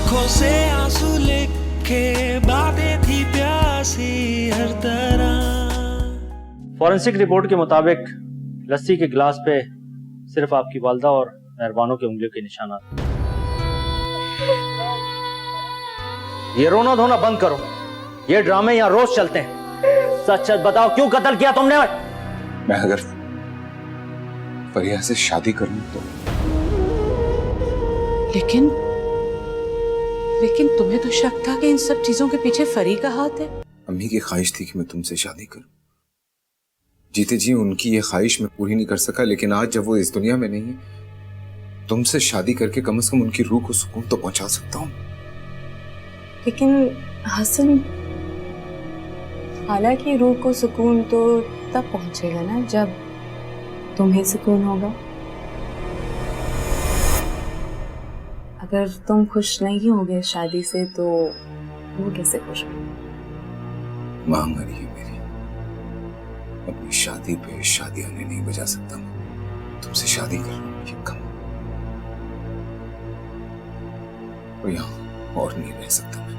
आंखों से आंसू लेके बातें थी प्यासी हर तरह। फॉरेंसिक रिपोर्ट के मुताबिक लस्सी के गिलास पे सिर्फ आपकी वालदा और मेहरबानों की उंगलियों के निशानात। ये रोना धोना बंद करो, ये ड्रामे यहाँ रोज चलते हैं। सच सच बताओ, क्यों कत्ल किया तुमने? मैं अगर फरिया से शादी करूं तो। लेकिन तुम्हें तो शक था कि इन सब चीजों के पीछे फरी का हाथ है। अम्मी की ख्वाहिश थी कि मैं तुमसे शादी करूं। जीते जी उनकी ये ख्वाहिश मैं पूरी नहीं कर सका, लेकिन आज जब वो इस दुनिया में नहीं है, तुमसे शादी करके कम से कम उनकी रूह को सुकून तो पहुंचा सकता हूं। लेकिन हसन, हालांकि रूह को सुकून तो तब पहुंचेगा ना जब तुम्हें सुकून होगा। अगर तुम खुश नहीं होगे शादी से तो वो कैसे खुश होंगे? मां मरी है मेरी, अपनी शादी पे शादियां नहीं बजा सकता मैं। तुमसे शादी कर रहा हूं, ये कम और यहाँ और नहीं रह सकता मैं।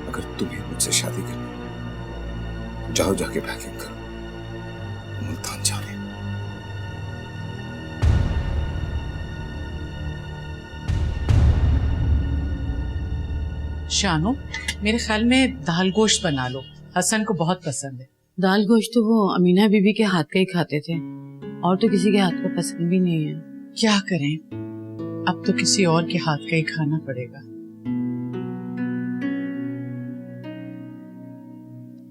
अगर तुम्हें मुझसे शादी करनी तो जाओ, जाके पैकिंग करो, मुल्तान जा रहे। शानो, मेरे ख्याल में दाल गोश्त बना लो, हसन को बहुत पसंद है। दाल गोश्त तो वो अमीना बीबी के हाथ का ही खाते थे, और तो किसी के हाथ का पसंद भी नहीं है। क्या करें, अब तो किसी और के हाथ का ही खाना पड़ेगा।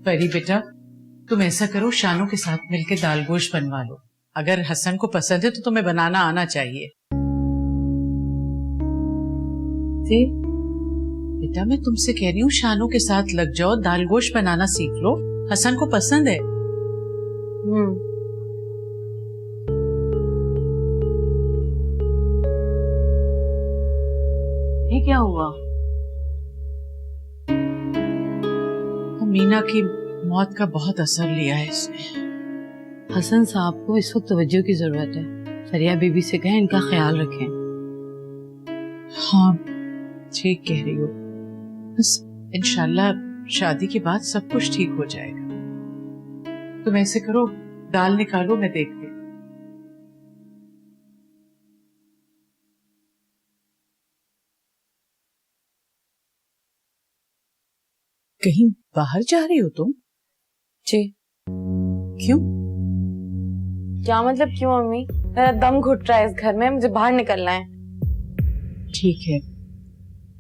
परी बेटा, तुम ऐसा करो, शानो के साथ मिलकर दाल गोश्त बनवा लो। अगर हसन को पसंद है तो तुम्हें बनाना आना चाहिए। जी बेटा, मैं तुमसे कह रही हूँ, शानो के साथ लग जाओ, दाल गोश्त बनाना सीख लो, हसन को पसंद है। ये क्या हुआ? मीना की मौत का बहुत असर लिया है इसने। हसन साहब को इस वक्त तवज्जो की जरूरत है। फरिया बीबी से कहें इनका ख्याल रखें। हाँ, ठीक कह रही हो। बस इंशाल्लाह शादी के बाद सब कुछ ठीक हो जाएगा। तुम ऐसे करो, दाल निकालो, मैं देखती हूँ। कहीं बाहर जा रही हो तुम? जी। क्यों? क्या मतलब क्यों अम्मी? मेरा दम घुट रहा है इस घर में, मुझे बाहर निकलना है। ठीक है,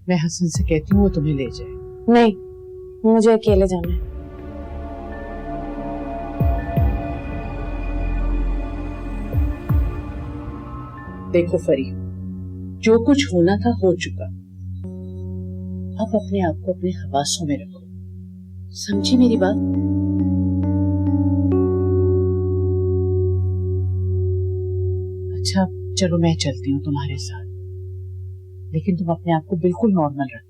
मैं हसन से कहती हूँ वो तुम्हें ले जाए। नहीं, मुझे अकेले जाना है। देखो फरी, जो कुछ होना था हो चुका। अब अपने आप को अपने हवासों में रखो, समझी मेरी बात? अच्छा चलो, मैं चलती हूँ तुम्हारे साथ, लेकिन तुम अपने आप को बिल्कुल नॉर्मल रखो।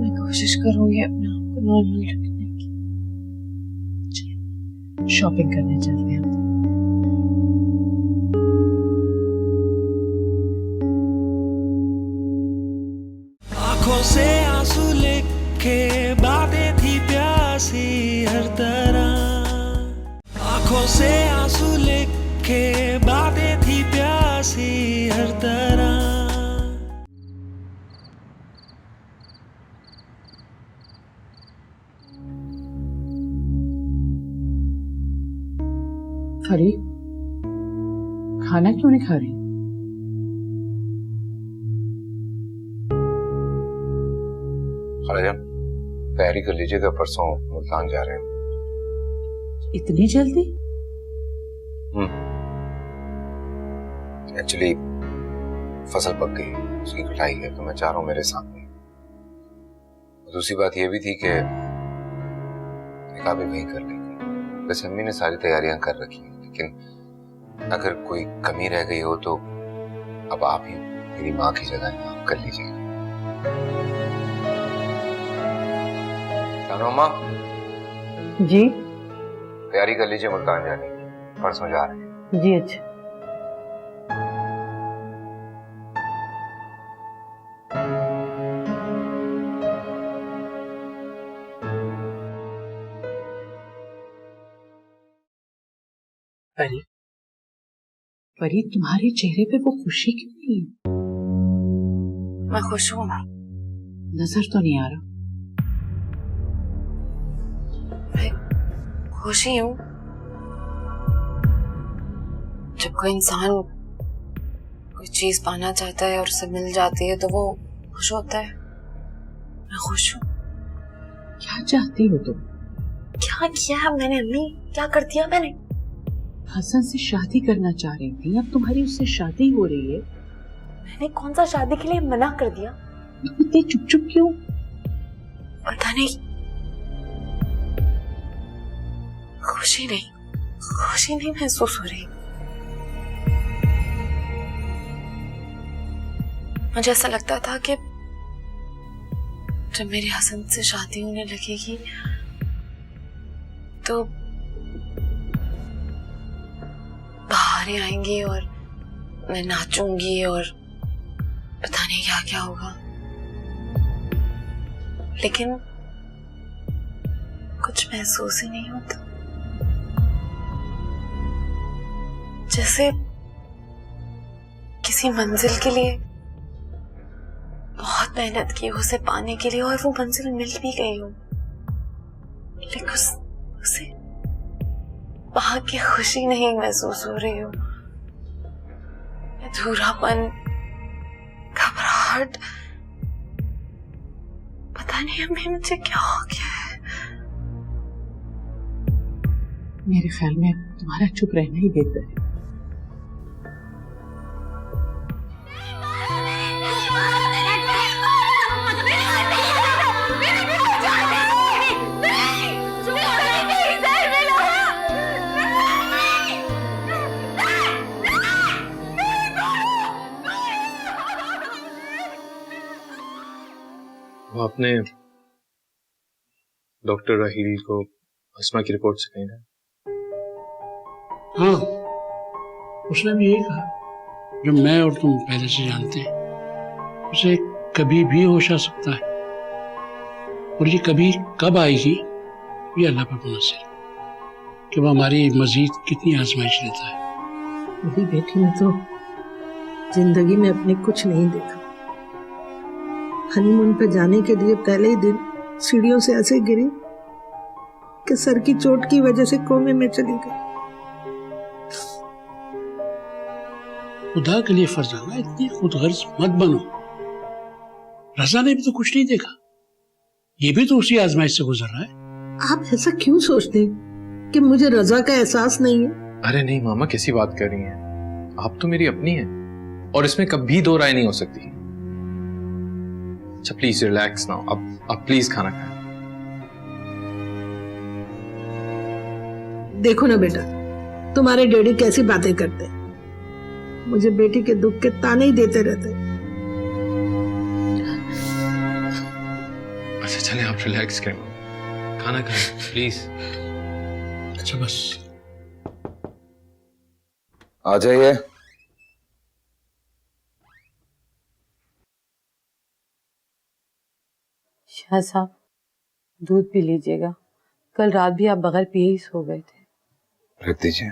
मैं कोशिश करूंगी अपने आप को नॉर्मल रखने की। चलो शॉपिंग करने चलते हैं। आंखों से आंसू लेके बातें थी प्यासी हर तरह। आंखों से आंसू लेके बातें थी प्यासी हर तरह। फरी, खाना क्यों नहीं खा रही? तैयारी कर लीजिएगा, परसों मुल्तान जा रहे हैं। इतनी जल्दी? एक्चुअली फसल पक गई, उसकी कटाई है, तो मैं चाह रहा हूँ मेरे सामने। दूसरी बात यह भी थी कि निकाह भी वहीं कर लेंगे। वैसे अम्मी ने सारी तैयारियां कर रखी हैं, लेकिन अगर कोई कमी रह गई हो तो अब आप ही मेरी माँ की जगह है, आप कर लीजिएगा। माँ जी तैयारी कर लीजिए मुल्तान जाने की, परसों जा रहे हैं। जी अच्छा। परी, तुम्हारे चेहरे पे वो खुशी क्यों नहीं है? मैं खुश हूँ। नजर तो नहीं आ रहा। मैं खुश ही हूँ। जब कोई इंसान कोई चीज पाना चाहता है और उसे मिल जाती है तो वो खुश होता है। मैं खुश हूँ। क्या चाहती हो तुम? क्या किया है मैंने अम्मी? क्या कर दिया मैंने? हसन से शादी करना चाह रही थी, अब तुम्हारी उससे शादी हो रही है। मैंने कौन सा शादी के लिए मना कर दिया? इतनी चुप चुप क्यों? पता नहीं। खुशी नहीं महसूस हो रही। मुझे ऐसा लगता था कि जब मेरी हसन से शादी होने लगेगी तो बहारें आएंगी और मैं नाचूंगी और पता नहीं क्या क्या होगा, लेकिन कुछ महसूस ही नहीं होता। जैसे किसी मंजिल के लिए बहुत मेहनत की उसे पाने के लिए और वो मंजिल मिल भी गई हो, लेकिन उसे पा के खुशी नहीं महसूस हो रही हो। अधूरापन, घबराहट, पता नहीं अम्मी मुझे क्या हो गया है। मेरे ख्याल में तुम्हारा चुप रहना ही बेहतर है। वो आपने डॉक्टर राहील को अस्मा की रिपोर्ट से कहीं ना? हाँ, उसने भी यही कहा जो मैं और तुम पहले से जानते हैं। उसे कभी भी होश आ सकता है और ये कभी कब आएगी ये अल्लाह पर मुनस्सिर कि वो हमारी मजीद कितनी आजमाइश लेता है। मेरी बेटी ने तो जिंदगी में अपने कुछ नहीं देखा। हनीमून पे जाने के लिए पहले ही दिन सीढ़ियों से ऐसे गिरी कि सर की चोट की वजह से कोमे में चली गई। खुदा के लिए फरजाना इतनी खुदगर्ज मत बनो। रजा ने भी तो कुछ नहीं देखा, ये भी तो उसी आजमाइश से गुजर रहा है। आप ऐसा क्यों सोचते हैं कि मुझे रजा का एहसास नहीं है? अरे नहीं मामा, कैसी बात कर रही हैं? आप तो मेरी अपनी हैं और इसमें कभी दो राय नहीं हो सकती। अच्छा प्लीज रिलैक्स नाउ। अब प्लीज खाना खाएं। देखो ना बेटा, तुम्हारे डैडी कैसी बातें करते हैं, मुझे बेटी के दुख के ताने ही देते रहते। अच्छा चलें, आप रिलैक्स करें, खाना खाएं प्लीज। अच्छा बस आ जाइए। शाह साहब, दूध पी लीजिएगा। कल रात भी आप बगैर पिए ही सो गए थे। रख दीजिए।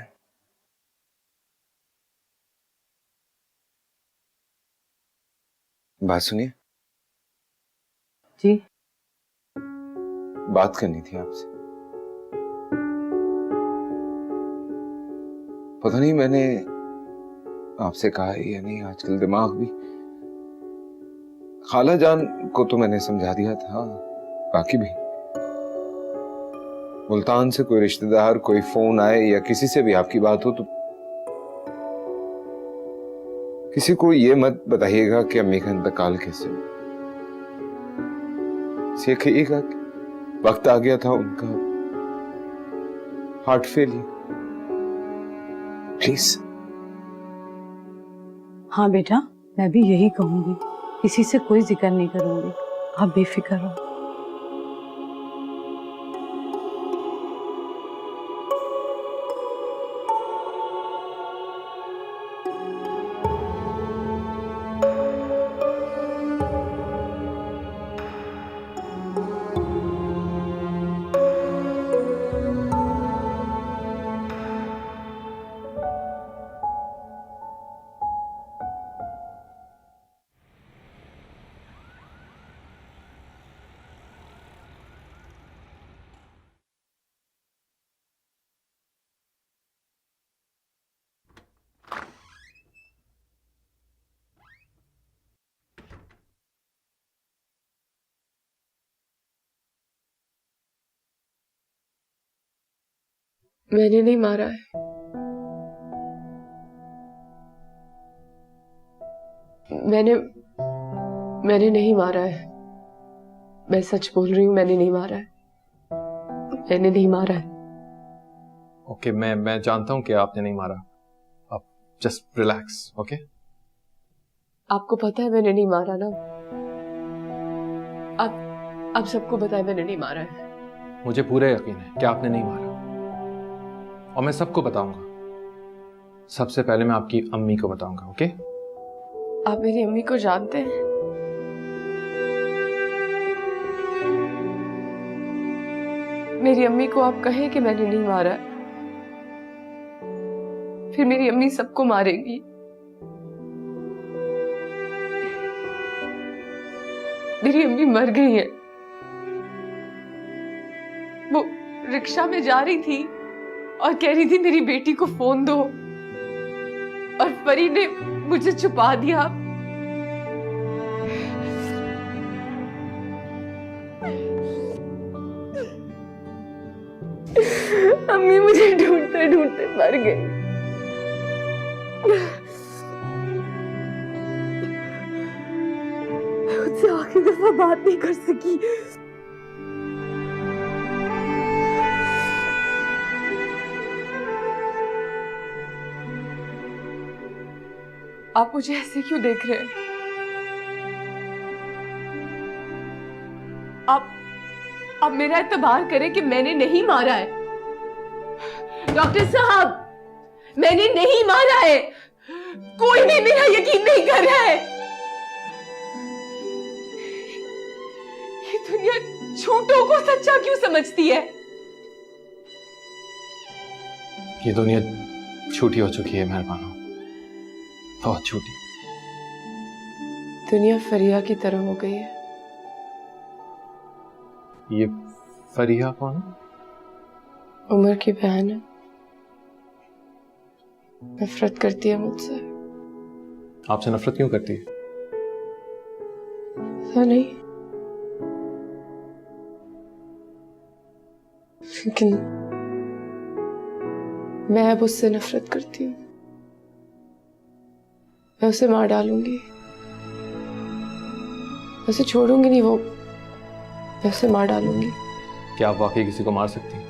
बात सुनिए। जी? बात करनी थी आपसे। पता नहीं मैंने आपसे कहा है या नहीं, आजकल दिमाग भी। खाला जान को तो मैंने समझा दिया था, बाकी भी मुल्तान से कोई रिश्तेदार कोई फोन आए या किसी से भी आपकी बात हो तो किसी को ये मत बताइएगा कि अम्मी का इंतकाल कैसे हुआ। ये कहिएगा कि वक्त आ गया था उनका हार्ट फेलियर। प्लीज। हाँ बेटा, मैं भी यही कहूंगी, किसी से कोई जिक्र नहीं करूंगी। आप बेफिक्र रहो। मैंने नहीं मारा है। मैंने नहीं मारा है। मैं सच बोल रही हूँ, मैंने नहीं मारा है। मैंने नहीं मारा है। ओके, मैं जानता हूं कि आपने नहीं मारा। आप जस्ट रिलैक्स, ओके? आपको पता है मैंने नहीं मारा ना? आप सबको पता है मैंने नहीं मारा है। मुझे पूरा यकीन है कि आपने नहीं मारा, और मैं सबको बताऊंगा। सबसे पहले मैं आपकी अम्मी को बताऊंगा, ओके? आप मेरी अम्मी को जानते हैं? मेरी अम्मी को आप कहें कि मैंने नहीं मारा है, फिर मेरी अम्मी सबको मारेगी। मेरी अम्मी मर गई है। वो रिक्शा में जा रही थी और कह रही थी मेरी बेटी को फोन दो, और परी ने मुझे छुपा दिया। अम्मी मुझे ढूंढते ढूंढते मर गई। मैं उससे आखिरी दफा बात नहीं कर सकी। आप मुझे ऐसे क्यों देख रहे हैं? आप मेरा एतबार करें कि मैंने नहीं मारा है। डॉक्टर साहब, मैंने नहीं मारा है। कोई भी मेरा यकीन नहीं कर रहा है। ये दुनिया झूठों को सच्चा क्यों समझती है? ये दुनिया झूठी हो चुकी है मेहरबानो, बहुत झूठी। दुनिया फरिया की तरह हो गई है। ये फरिया कौन है? उमर की बहन है। नफरत करती है मुझसे। आपसे नफरत क्यों करती है? ऐसा नहीं, लेकिन मैं अब उससे नफरत करती हूँ। मैं उसे मार डालूंगी। उसे छोड़ूंगी नहीं, वो मैं उसे मार डालूंगी। क्या आप वाकई किसी को मार सकती हैं?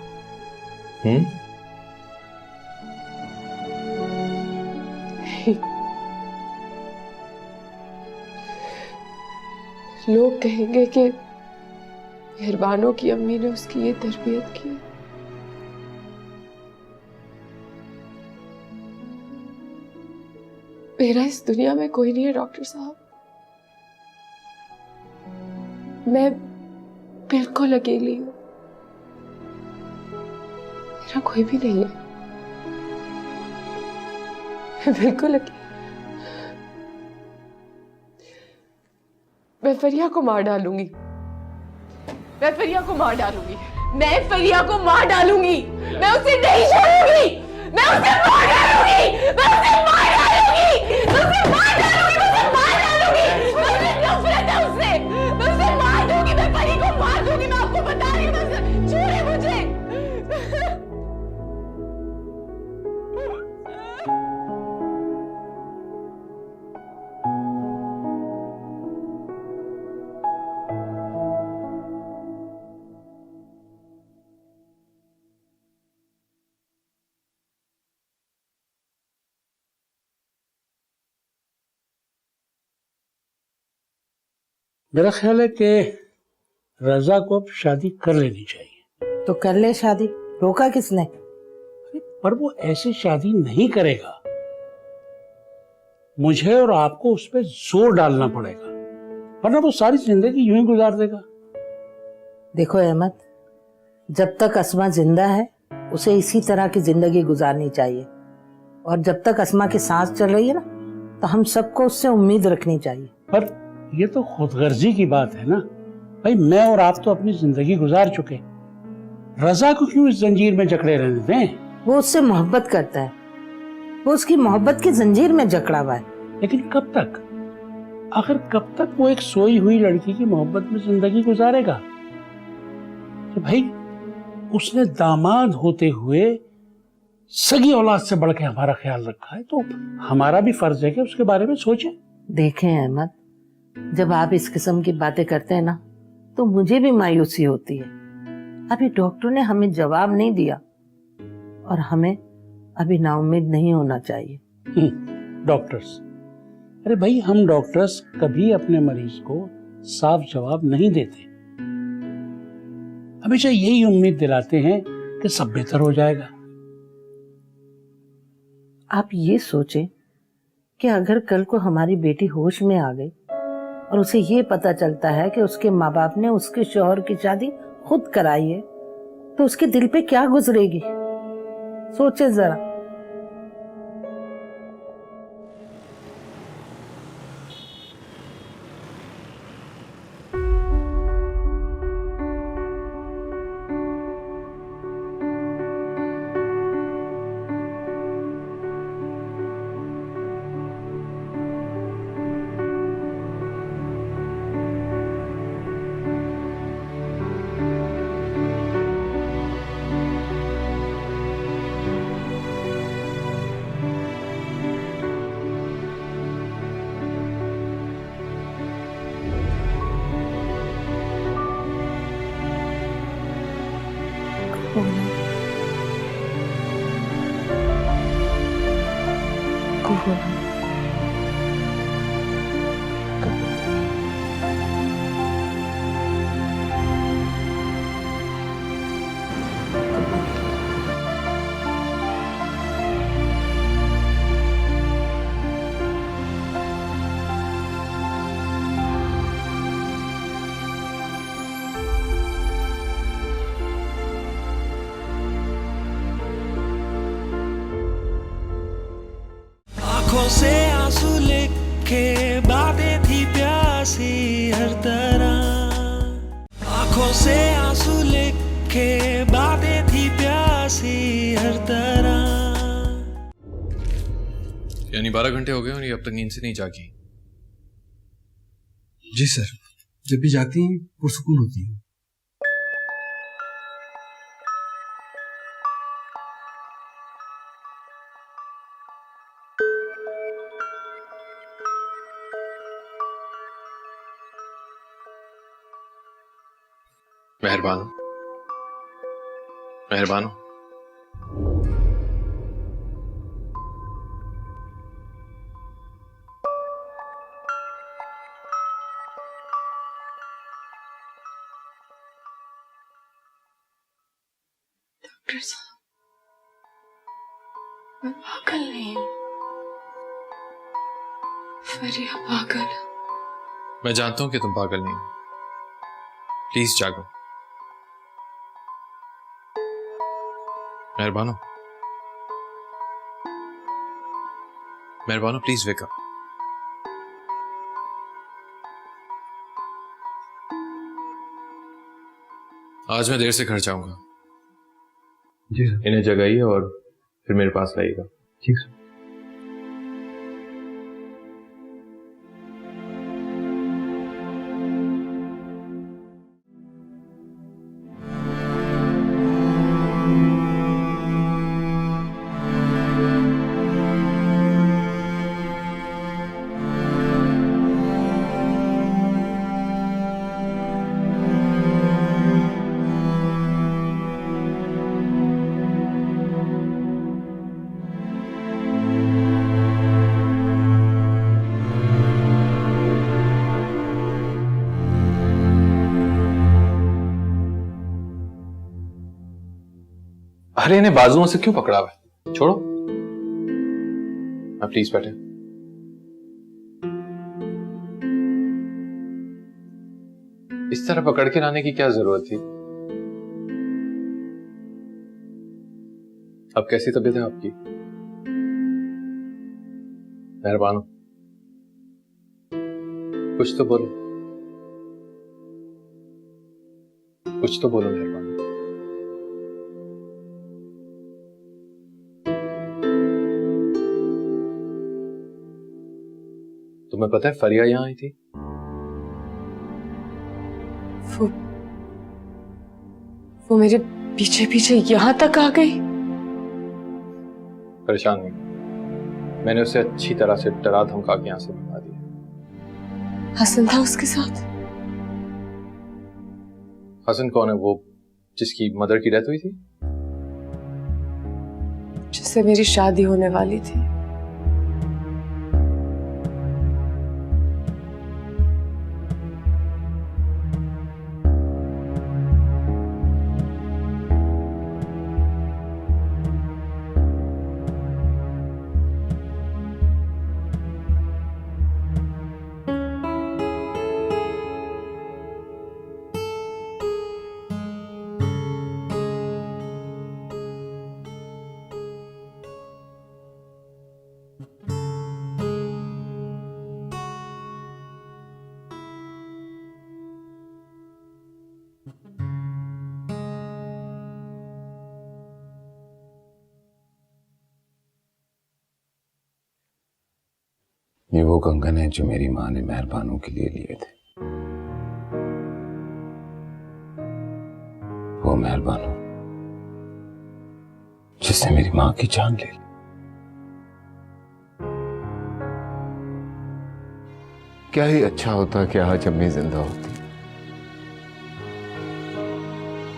लोग कहेंगे कि मेहरबानों की अम्मी ने उसकी ये तरबियत की। मेरा इस दुनिया में कोई नहीं है डॉक्टर साहब। मैं बिल्कुल अकेली हूं। मेरा कोई भी नहीं है। मैं बिल्कुल अकेली। मैं फरिया को मार डालूंगी। मैं फरिया को मार डालूंगी। मैं फरिया को मार डालूंगी। मैं उसे नहीं छोड़ूंगी। मैं उसे मार डालूंगी। मैं उसे मार डालूंगी। मैं उसे मार डालूंगी। मैं उसे मार डालूंगी। मुझे नफरत है उससे। मैं उसे मार दूंगी। मैं फरी को मार दूंगी। मैं आपको बता रही हूँ। छोड़े मुझे। मेरा ख्याल है कि रजा को अब शादी कर लेनी चाहिए। तो कर ले शादी, रोका किसने? पर वो ऐसी शादी नहीं करेगा। मुझे और आपको उस पर जोर डालना पड़ेगा, वरना वो सारी जिंदगी यूं ही गुजार देगा। देखो अहमद, जब तक अस्मा जिंदा है उसे इसी तरह की जिंदगी गुजारनी चाहिए, और जब तक अस्मा की सांस चल रही है ना, तो हम सबको उससे उम्मीद रखनी चाहिए। पर ये तो खुदगर्जी की बात है ना भाई। मैं और आप तो अपनी जिंदगी गुजार चुके, रजा को क्यों इस जंजीर में जकड़े रहने दें? वो उससे मोहब्बत करता है, वो उसकी मोहब्बत की जंजीर में जकड़ा हुआ है। लेकिन कब तक? आखिर कब तक वो एक सोई हुई लड़की की मोहब्बत में जिंदगी गुजारेगा? तो भाई उसने दामाद होते हुए सगी औलाद से बढ़ के हमारा ख्याल रखा है, तो हमारा भी फर्ज है कि उसके बारे में सोचें। देखें अहमद, जब आप इस किस्म की बातें करते हैं ना, तो मुझे भी मायूसी होती है। अभी डॉक्टर ने हमें जवाब नहीं दिया और हमें अभी नाउम्मीद नहीं होना चाहिए। डॉक्टर्स, अरे भाई, हम डॉक्टर्स कभी अपने मरीज को साफ जवाब नहीं देते, हमेशा यही उम्मीद दिलाते हैं कि सब बेहतर हो जाएगा। आप ये सोचें कि अगर कल को हमारी बेटी होश में आ गई और उसे ये पता चलता है कि उसके माँ बाप ने उसके शौहर की शादी खुद कराई है, तो उसके दिल पे क्या गुजरेगी? सोचे जरा। आंखों से आंसू लेके बातें थी प्यासी हर तरह, आंखों से आंसू लेके बातें थी प्यासी हर तरह। यानी 12 घंटे हो गए और ये अब तक नींद से नहीं जागी? जी सर, जब भी जाती हैं पुरसुकून होती हैं। मेहरबान हो, मेहरबान हो। डॉक्टर साहब, मैं पागल नहीं हूँ। फरिया पागल। मैं जानता हूं कि तुम पागल नहीं हो। प्लीज जागो, मेहरबान हो, मेहरबान हो, प्लीज वेक अप। आज मैं देर से घर जाऊंगा। जी सर। इन्हें जगाइए और फिर मेरे पास लाइएगा। ठीक सर। अरे इन्हें बाजुओं से क्यों पकड़ा हुआ है? छोड़ो, आप प्लीज बैठे। इस तरह पकड़ के लाने की क्या जरूरत थी? अब कैसी तबीयत है आपकी? मेहरबान हो, कुछ तो बोलो, कुछ तो बोलो मेहरबान। तुम्हें पता है फरिया यहां आई थी? वो मेरे पीछे पीछे यहां तक आ गई। परेशान नहीं, मैंने उसे अच्छी तरह से डरा धमका के यहाँ से भगा दिया। हसन था उसके साथ? हसन कौन है? वो जिसकी मदर की डेथ हुई थी? जिससे मेरी शादी होने वाली थी। ये वो कंगन है जो मेरी माँ ने मेहरबानों के लिए लिए थे। वो मेहरबानों जिसने मेरी माँ की जान ले ली। क्या ही अच्छा होता कि आज अम्मी जिंदा होती।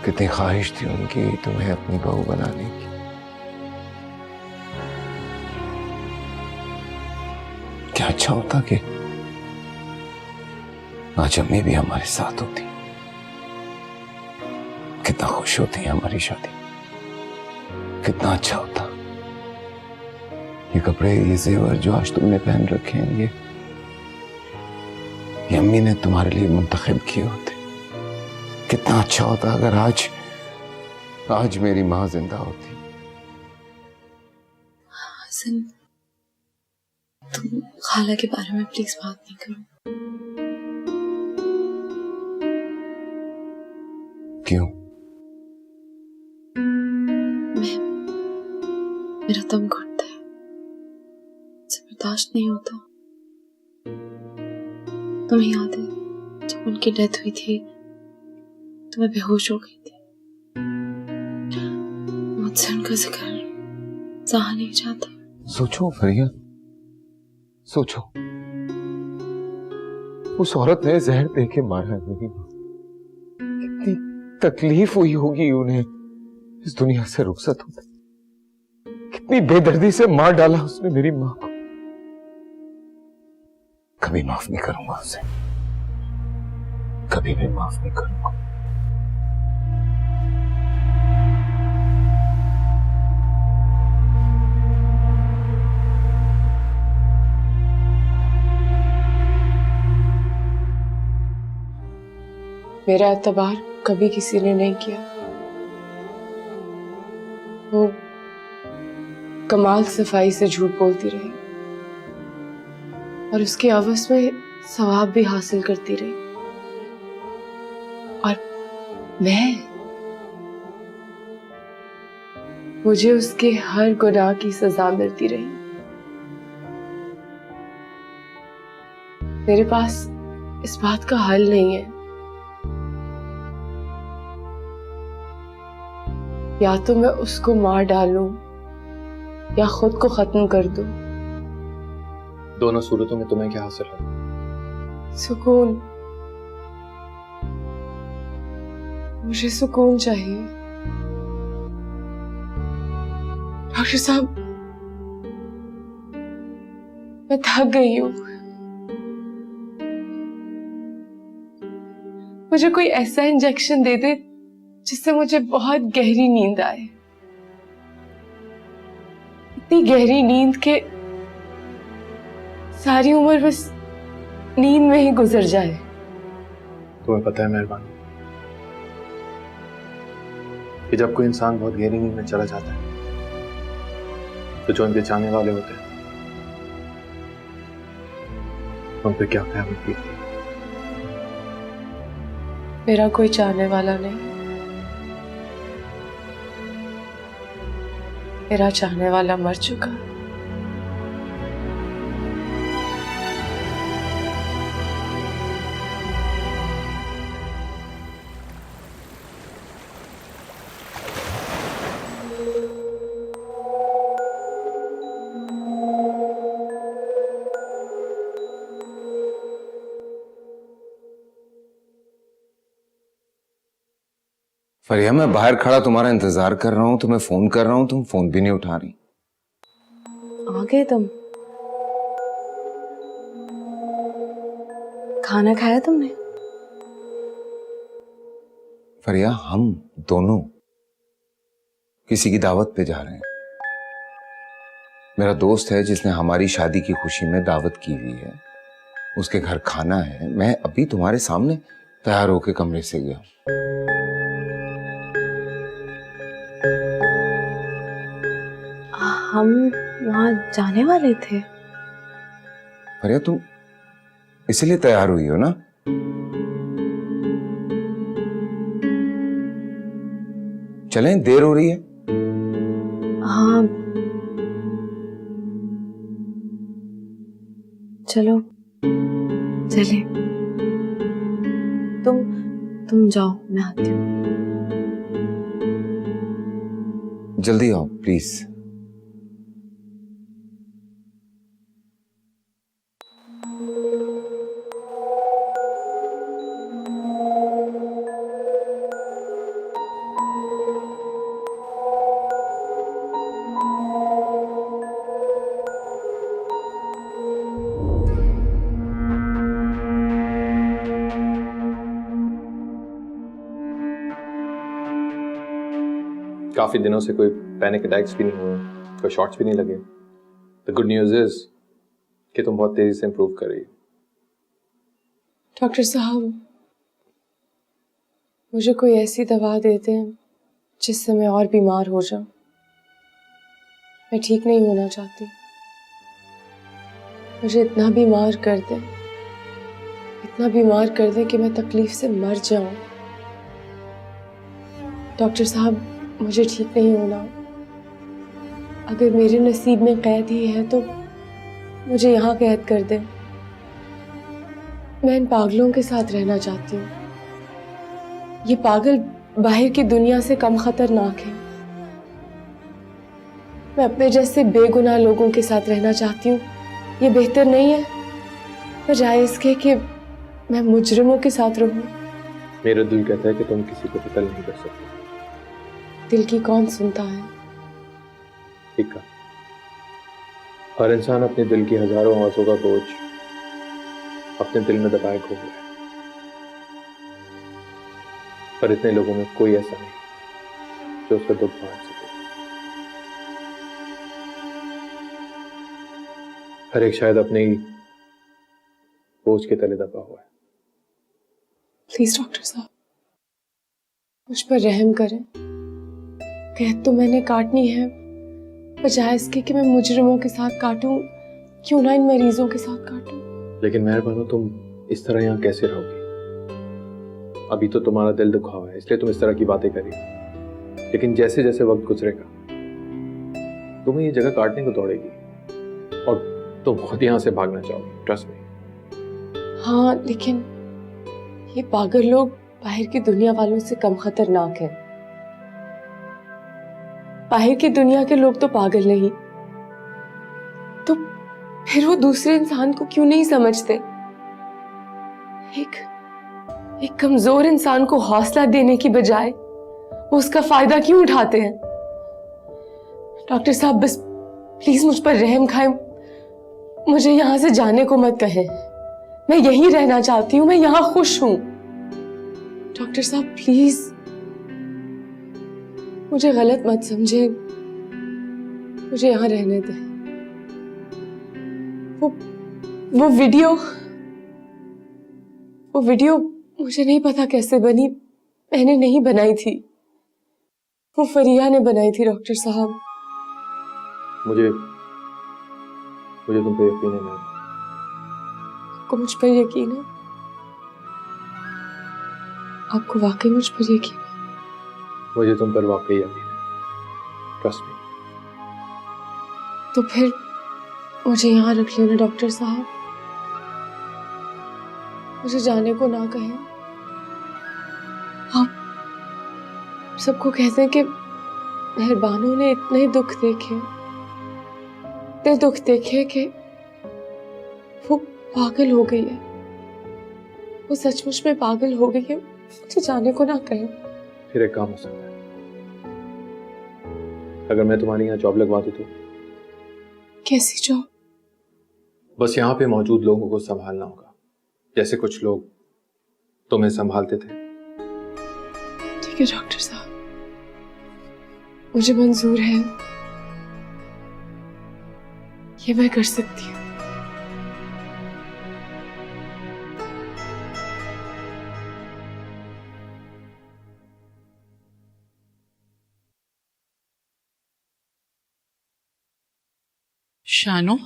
कितनी ख्वाहिश थी उनकी तुम्हें अपनी बहू बनाने की। क्या अच्छा होता कि आज अम्मी भी हमारे साथ होती। कितना खुश होती है हमारी शादी। कितना अच्छा होता। ये कपड़े, ये जेवर जो आज तुमने पहन रखे हैं, ये अम्मी ने तुम्हारे लिए मुंतखब किए होते। कितना अच्छा होता अगर आज मेरी माँ जिंदा होती। हसन, तुम खाला के बारे में प्लीज बात नहीं करो। क्यों? मेरा दम घुटता है, मुझसे बर्दाश्त नहीं होता। तुम्हें याद है जब उनकी डेथ हुई थी तो मैं बेहोश हो गई थी। मुझसे उनका जिक्र सहा नहीं जाता। सोचो फरिया, सोचो, उस औरत ने जहर दे के मारा है मेरी मां। कितनी तकलीफ हुई होगी उन्हें इस दुनिया से रुखसत होते। कितनी बेदर्दी से मार डाला उसने मेरी मां को। कभी माफ नहीं करूंगा उसे, कभी भी माफ नहीं करूंगा। मेरा एतबार कभी किसी ने नहीं किया। वो कमाल सफाई से झूठ बोलती रही और उसके अवस में सवाब भी हासिल करती रही, और मुझे उसके हर गुनाह की सजा मिलती रही। मेरे पास इस बात का हल नहीं है। या तो मैं उसको मार डालूं या खुद को खत्म कर दूं। दोनों सूरतों में तुम्हें क्या हासिल है? सुकून। मुझे सुकून चाहिए। डॉक्टर साहब, मैं थक गई हूं। मुझे कोई ऐसा इंजेक्शन दे दे जिससे मुझे बहुत गहरी नींद आए। इतनी गहरी नींद के सारी उम्र बस नींद में ही गुजर जाए। तुम्हें पता है मेहरबानी कि जब कोई इंसान बहुत गहरी नींद में चला जाता है तो जो उनके चाहने वाले होते हैं उन पे क्या क़यामत बीतती है। मेरा कोई चाहने वाला नहीं। मेरा चाहने वाला मर चुका। फरिया, मैं बाहर खड़ा तुम्हारा इंतजार कर रहा हूँ, तुम्हें फोन कर रहा हूँ, तुम फोन भी नहीं उठा रही। आ गए तुम? खाना खाया तुमने? फरिया, हम दोनों किसी की दावत पे जा रहे हैं। मेरा दोस्त है जिसने हमारी शादी की खुशी में दावत की हुई है, उसके घर खाना है। मैं अभी तुम्हारे सामने तैयार होके कमरे से गया। हम वहां जाने वाले थे। फरिया, तुम इसलिए तैयार हुई हो ना? चलें, देर हो रही है। हाँ चलो चले। तुम जाओ, मैं आती हूँ। जल्दी आओ प्लीज। काफ़ी दिनों से कोई पैनिक अटैक्स भी नहीं हुए, कोई शॉट्स भी नहीं लगे। द गुड न्यूज़ इज कि तुम बहुत तेजी से इम्प्रूव कर रही हो। डॉक्टर साहब, मुझे कोई ऐसी दवा दे दें जिससे मैं और बीमार हो जाऊं। मैं ठीक नहीं होना चाहती। मुझे इतना बीमार कर दे कि मैं तकलीफ से मर जाऊं। डॉक्टर साहब, मुझे ठीक नहीं होना। अगर मेरे नसीब में कैद ही है तो मुझे यहाँ कैद कर दे। मैं इन पागलों के साथ रहना चाहती हूँ। ये पागल बाहर की दुनिया से कम खतरनाक है। मैं अपने जैसे बेगुनाह लोगों के साथ रहना चाहती हूँ। ये बेहतर नहीं है बजाय इसके कि मैं मुजरिमों के साथ रहूँ। मेरा दिल कहता है कि तुम किसी को कत्ल नहीं कर सकते। दिल की कौन सुनता है? ठीक है, हर इंसान अपने दिल की हजारों आवाज़ों का बोझ अपने दिल में दबाए घूम रहा है, पर इतने लोगों में कोई ऐसा नहीं जो उसका दुख बांट सके। हर एक शायद अपने ही बोझ के तले दबा हुआ है। प्लीज डॉक्टर साहब, मुझ पर रहम करें। कैद तो मैंने काटनी है, बजाय इसके कि मैं मुजरिमों के साथ काटूं, क्यों ना इन मरीजों के साथ काटूं। लेकिन मेहरबानो, तुम इस तरह यहाँ कैसे रहोगी? अभी तो तुम्हारा दिल दुखा हुआ है, इसलिए तुम इस तरह की बातें कर रही हो। लेकिन जैसे जैसे वक्त गुजरेगा तुम्हें ये जगह काटने को दौड़ेगी और तुम खुद यहाँ से भागना चाहोगी। Trust me. हाँ, लेकिन ये पागल लोग बाहर की दुनिया वालों से कम खतरनाक हैं। बाहर की दुनिया के लोग तो पागल नहीं, तो फिर वो दूसरे इंसान को क्यों नहीं समझते? एक कमजोर इंसान को हौसला देने की बजाय वो उसका फायदा क्यों उठाते हैं? डॉक्टर साहब, बस प्लीज मुझ पर रहम खाएं। मुझे यहां से जाने को मत कहें। मैं यहीं रहना चाहती हूँ, मैं यहां खुश हूं। डॉक्टर साहब प्लीज मुझे गलत मत समझे, मुझे यहां रहने दें। वो वीडियो मुझे नहीं पता कैसे बनी, मैंने नहीं बनाई थी, वो फरिया ने बनाई थी। डॉक्टर साहब, मुझे तुम पे यकीन है। आपको मुझ पर यकीन है? आपको वाकई मुझ पर यकीन है? मुझे तुम पर वाकई यकीन है। Trust me. तो फिर मुझे यहाँ रख लेना डॉक्टर साहब, मुझे जाने को ना कहें। आप सबको कहते हैं कि मेहरबानों ने इतने दुख देखे कि वो पागल हो गई है। वो सचमुच में पागल हो गई है। मुझे जाने को ना कहें। फिर एक काम हो सकता है, अगर मैं तुम्हारे यहाँ जॉब लगवा दूं तो? कैसी जॉब? बस यहाँ पे मौजूद लोगों को संभालना होगा, जैसे कुछ लोग तुम्हें संभालते थे। ठीक है डॉक्टर साहब, मुझे मंजूर है, ये मैं कर सकती हूँ। शानो,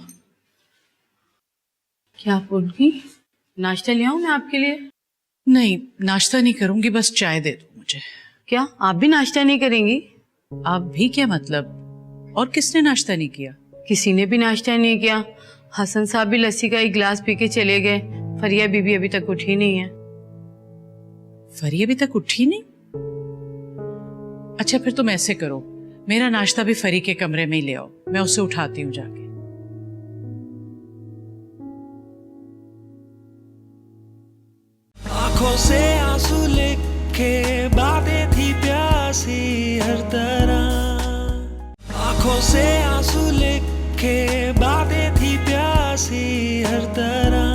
क्या पूछगी? नाश्ता ले आऊं मैं आपके लिए? नहीं नाश्ता नहीं करूंगी, बस चाय दे दो मुझे। क्या आप भी नाश्ता नहीं करेंगी? आप भी क्या मतलब? और किसने नाश्ता नहीं किया? किसी ने भी नाश्ता नहीं किया। हसन साहब भी लस्सी का एक गिलास पी के चले गए। फरिया बीबी अभी तक उठी नहीं है। फरिया अभी तक उठी नहीं? अच्छा फिर तुम ऐसे करो, मेरा नाश्ता भी फरी के कमरे में ही ले आओ, मैं उसे उठाती हूँ जाके। आंखों से आंसू लेके बातें थी प्यासी हर तरह, आंखों से आंसू लेके बातें थी प्यासी हर तरह।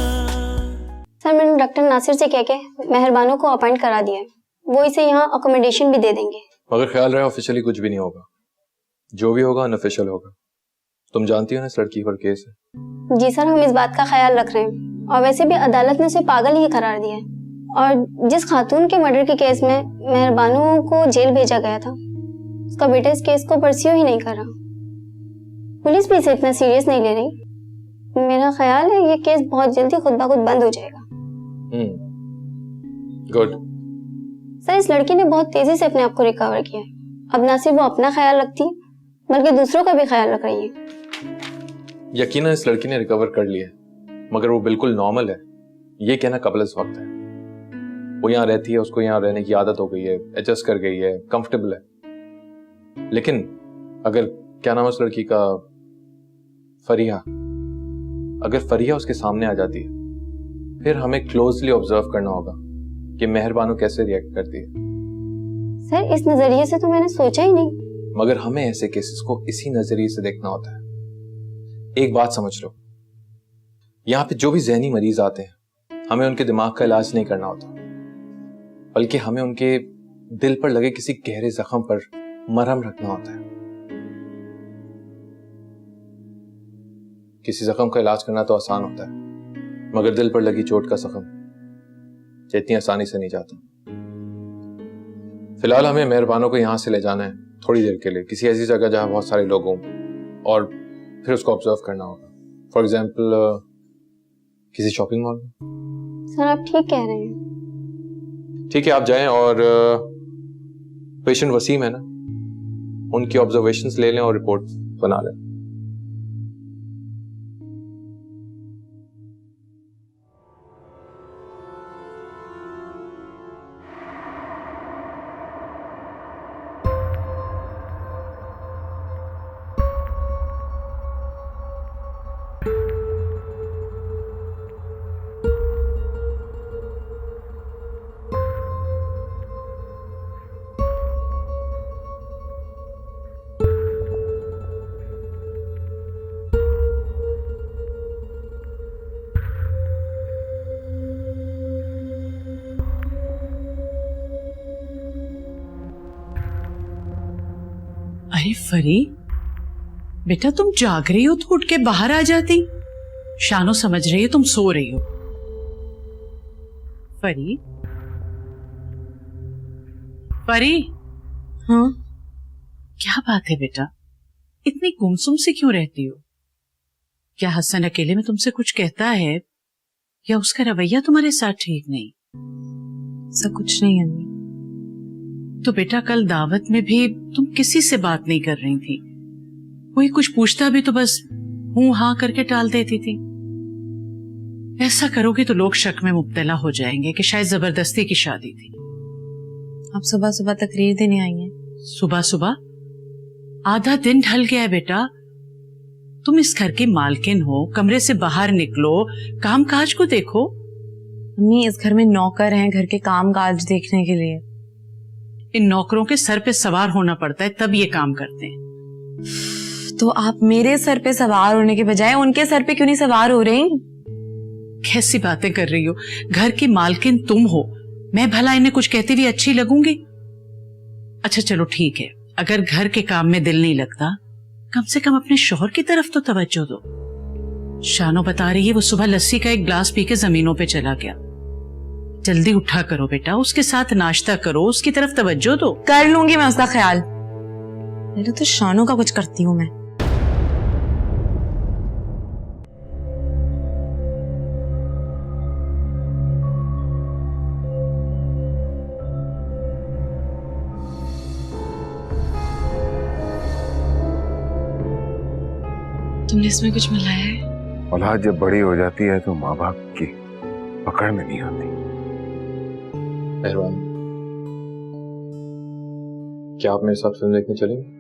सर मैंने डॉक्टर नासिर से कह के मेहरबानों को अपॉइंट करा दिया है, वो इसे यहाँ अकोमोडेशन भी दे देंगे। मगर ख्याल रहे ऑफिशियली कुछ भी नहीं होगा, जो भी होगा अनऑफिशियल होगा। तुम जानती हो ना इस लड़की पर केस है। जी सर, हम इस बात का ख्याल रख रहे हैं, और वैसे भी अदालत ने उसे पागल ही करार दिया है। और जिस खातून के मर्डर के केस में मेहरबानों को जेल भेजा गया था, उसका बेटा इस केस को परस्यू ही नहीं कर रहा। पुलिस भी इसे इतना सीरियस नहीं ले रही। मेरा ख्याल है ये केस बहुत जल्दी खुद ब खुद बंद हो जाएगा। गुड। सर इस लड़की ने बहुत तेजी से अपने आप को रिकवर किया है। अब ना सिर्फ वो अपना ख्याल रखती है बल्कि दूसरों का भी ख्याल रख रही है। यकीनन इस लड़की ने रिकवर कर लिया है, मगर वो बिल्कुल नॉर्मल है, ये कहना कबल इस वक्त है। वो यहाँ रहती है, उसको यहाँ रहने की आदत हो गई है, एडजस्ट कर गई है, कंफर्टेबल है। लेकिन अगर क्या नाम है उस लड़की का, फरिया, अगर फरिया उसके सामने आ जाती है, फिर हमें क्लोजली ऑब्जर्व करना होगा कि मेहरबानों कैसे रिएक्ट करती है। सर इस नजरिए से तो मैंने सोचा ही नहीं। मगर हमें ऐसे केसेस को इसी नजरिए से देखना होता है। एक बात समझ लो, यहाँ पे जो भी जहनी मरीज आते हैं, हमें उनके दिमाग का इलाज नहीं करना होता, बल्कि हमें उनके दिल पर लगे किसी गहरे जख्म पर मरहम रखना होता है। किसी जख्म का इलाज करना तो आसान होता है, मगर दिल पर लगी चोट का जख्म इतनी आसानी से नहीं जाता। फिलहाल हमें मेहरबानों को यहाँ से ले जाना है थोड़ी देर के लिए, किसी ऐसी जगह जहां बहुत सारे लोग हों, और फिर उसको ऑब्जर्व करना होगा। फॉर एग्जाम्पल किसी शॉपिंग मॉल में। सर आप ठीक कह रहे हैं। ठीक है, आप जाएं, और पेशेंट वसीम है ना, उनकी ऑब्जर्वेशंस ले लें और रिपोर्ट बना लें। अरे फरी, बेटा तुम जाग रही हो तो उठ के बाहर आ जाती। शानो समझ रही है तुम सो रही हो। फरी, फरी। हाँ क्या बात है बेटा, इतनी गुमसुम से क्यों रहती हो? क्या हसन अकेले में तुमसे कुछ कहता है, या उसका रवैया तुम्हारे साथ ठीक नहीं? सब कुछ नहीं अम्मी। तो बेटा कल दावत में भी तुम किसी से बात नहीं कर रही थी, कोई कुछ पूछता भी तो बस हूं हाँ करके टाल देती थी। ऐसा करोगे तो लोग शक में मुब्तला हो जाएंगे कि शायद जबरदस्ती की शादी थी। आप सुबह सुबह तकरीर देने आई हैं। सुबह सुबह? आधा दिन ढल गया है बेटा। तुम इस घर की मालकिन हो, कमरे से बाहर निकलो, काम काज को देखो। अम्मी इस घर में नौकर हैं घर के काम काज देखने के लिए। इन नौकरों के सर पे सवार होना पड़ता है, तब ये काम करते हैं। तो आप मेरे सर पे सवार होने के बजाय उनके सर पे क्यों नहीं सवार हो रही? कैसी बातें कर रही हो? घर की मालकिन तुम हो, मैं भला इन्हें कुछ कहती हुई अच्छी लगूंगी? अच्छा चलो ठीक है, अगर घर के काम में दिल नहीं लगता, कम से कम अपने शौहर की तरफ तो तवज्जो दो। शानो बता रही है वो सुबह लस्सी का एक ग्लास पी के जमीनों पे चला गया। जल्दी उठा करो बेटा, उसके साथ नाश्ता करो, उसकी तरफ तवज्जो दो। कर लूंगी मैं उसका ख्याल, पहले तो शानों का कुछ करती हूँ मैं। तुमने इसमें कुछ मिलाया है? औलाद जब बड़ी हो जाती है तो माँ बाप की पकड़ में नहीं आती। मेहरबान, क्या आप मेरे साथ फिल्म देखने चलेंगे?